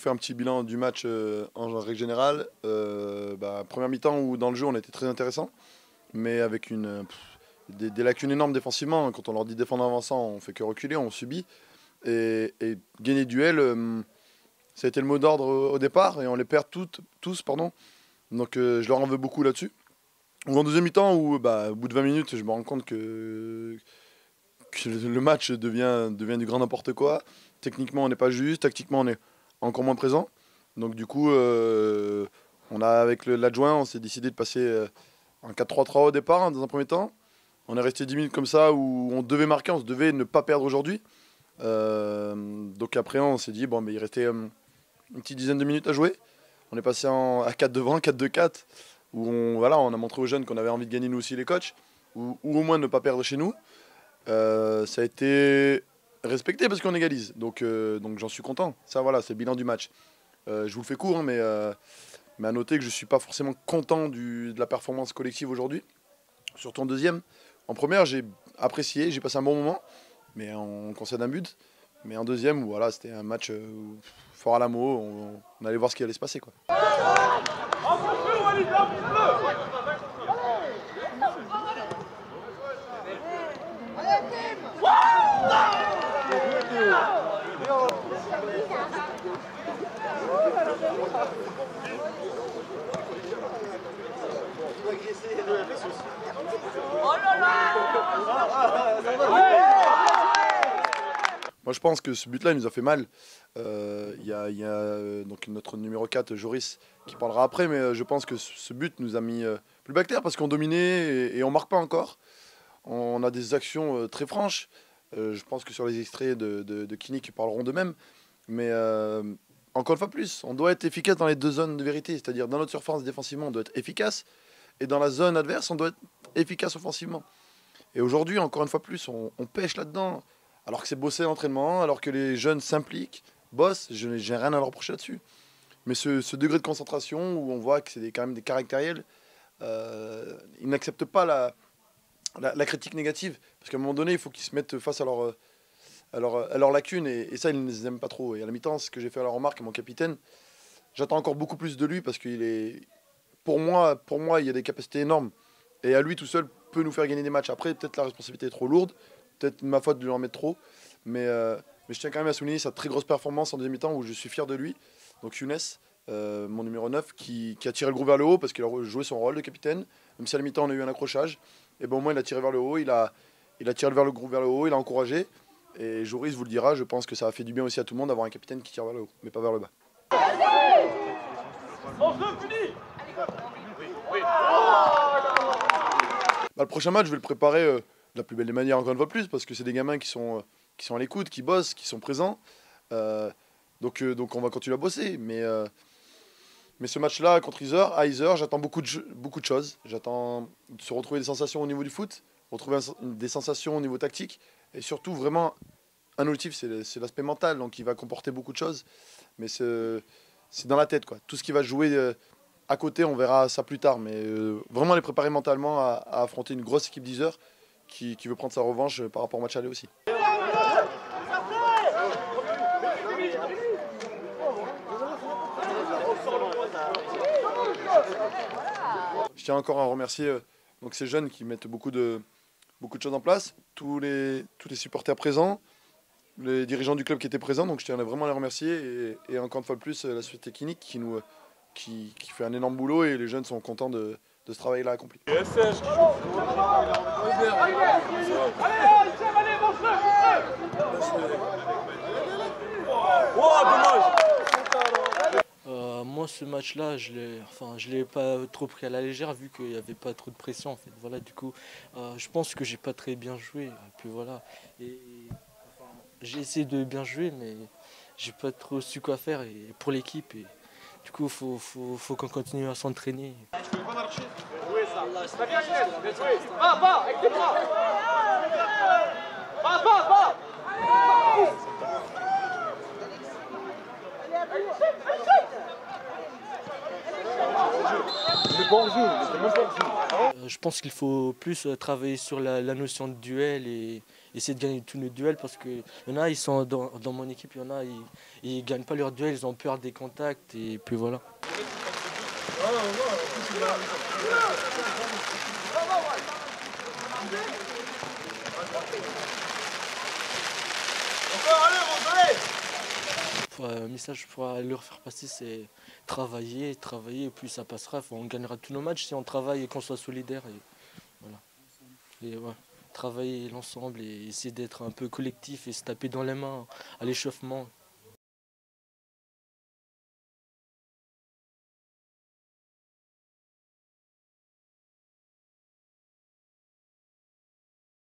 fait un petit bilan du match en règle générale. Première mi-temps où dans le jeu on était très intéressant, mais avec des lacunes énormes défensivement. Quand on leur dit défendre en avançant, on fait que reculer, on subit. Et gagner le duel, ça a été le mot d'ordre au départ et on les perd tous. Donc je leur en veux beaucoup là-dessus. Ou en deuxième mi-temps, où au bout de 20 minutes, je me rends compte que le match devient du grand n'importe quoi. Techniquement, on n'est pas juste. Tactiquement, on est encore moins présent. Donc du coup, avec l'adjoint, on s'est décidé de passer en 4-3-3 au départ, dans un premier temps. On est resté 10 minutes comme ça, où on devait marquer, on se devait ne pas perdre aujourd'hui. Donc après, on s'est dit, il restait une petite dizaine de minutes à jouer. On est passé à 4 devant, 4-2-4, où on a montré aux jeunes qu'on avait envie de gagner nous aussi les coachs, ou au moins ne pas perdre chez nous. Ça a été respecté parce qu'on égalise, donc j'en suis content. Ça voilà, c'est le bilan du match. Je vous le fais court, mais à noter que je ne suis pas forcément content de la performance collective aujourd'hui, surtout en deuxième. En première, j'ai apprécié, j'ai passé un bon moment, mais on concède un but. Mais en deuxième, voilà, c'était un match fort à la mot, on allait voir ce qui allait se passer, quoi. Moi je pense que ce but-là il nous a fait mal. Y a donc notre numéro 4, Joris, qui parlera après, mais je pense que ce but nous a mis plus bactère parce qu'on dominait et on marque pas encore. On a des actions très franches. Je pense que sur les extraits de Kini qui parleront d'eux-mêmes. Mais encore une fois plus, on doit être efficace dans les deux zones de vérité. C'est-à-dire dans notre surface défensivement, on doit être efficace. Et dans la zone adverse, on doit être efficace offensivement. Et aujourd'hui, encore une fois plus, on pêche là-dedans. Alors que c'est bossé l'entraînement, alors que les jeunes s'impliquent, bossent, je n'ai rien à leur reprocher là-dessus. Mais ce degré de concentration où on voit que c'est quand même des caractériels, ils n'acceptent pas la critique négative. Parce qu'à un moment donné, il faut qu'ils se mettent face à leurs lacunes. Et ça, ils ne les aiment pas trop. Et à la mi-temps, ce que j'ai fait à la remarque à mon capitaine, j'attends encore beaucoup plus de lui parce qu'il est... Pour moi, il y a des capacités énormes. Et à lui tout seul peut nous faire gagner des matchs. Après, peut-être la responsabilité est trop lourde. Peut-être ma faute de lui en mettre trop. Mais je tiens quand même à souligner sa très grosse performance en deuxième mi-temps où je suis fier de lui. Donc Younes, mon numéro 9, qui a tiré le groupe vers le haut parce qu'il a joué son rôle de capitaine. Même si à la mi-temps on a eu un accrochage. Et au moins il a tiré vers le haut. Il a tiré le groupe vers le haut. Il a encouragé. Et Joris vous le dira, je pense que ça a fait du bien aussi à tout le monde d'avoir un capitaine qui tire vers le haut, mais pas vers le bas. Le prochain match, je vais le préparer de la plus belle des manières, encore une fois plus, parce que c'est des gamins qui sont à l'écoute, qui bossent, qui sont présents. Donc on va continuer à bosser. Mais ce match-là, contre Yzeure, j'attends beaucoup de choses. J'attends de se retrouver des sensations au niveau du foot, retrouver des sensations au niveau tactique, et surtout vraiment un objectif, c'est l'aspect mental, donc il va comporter beaucoup de choses. Mais c'est dans la tête, quoi. Tout ce qui va jouer à côté, on verra ça plus tard. Mais vraiment les préparer mentalement à affronter une grosse équipe d'Yzeure qui veut prendre sa revanche par rapport au match aller aussi. Je tiens encore à remercier donc ces jeunes qui mettent beaucoup de choses en place, tous les supporters présents, les dirigeants du club qui étaient présents, donc je tiens vraiment à les remercier et encore une fois de plus la société clinique qui fait un énorme boulot et les jeunes sont contents de ce travail-là accompli. Moi, ce match-là, je l'ai pas trop pris à la légère vu qu'il n'y avait pas trop de pression. En fait. Voilà, du coup, je pense que j'ai pas très bien joué. Et puis voilà. J'ai essayé de bien jouer, mais j'ai pas trop su quoi faire pour l'équipe. Et du coup, faut qu'on continue à s'entraîner. Allez, Je pense qu'il faut plus travailler sur la notion de duel et essayer de gagner tous nos duels parce qu'il y en a, ils sont dans mon équipe, il y en a, ils gagnent pas leur duel, ils ont peur des contacts et puis voilà. Un message pour leur faire passer, c'est travailler, travailler, et puis ça passera. On gagnera tous nos matchs si on travaille et qu'on soit solidaire. Et voilà. Et ouais, travailler l'ensemble et essayer d'être un peu collectif et se taper dans les mains à l'échauffement.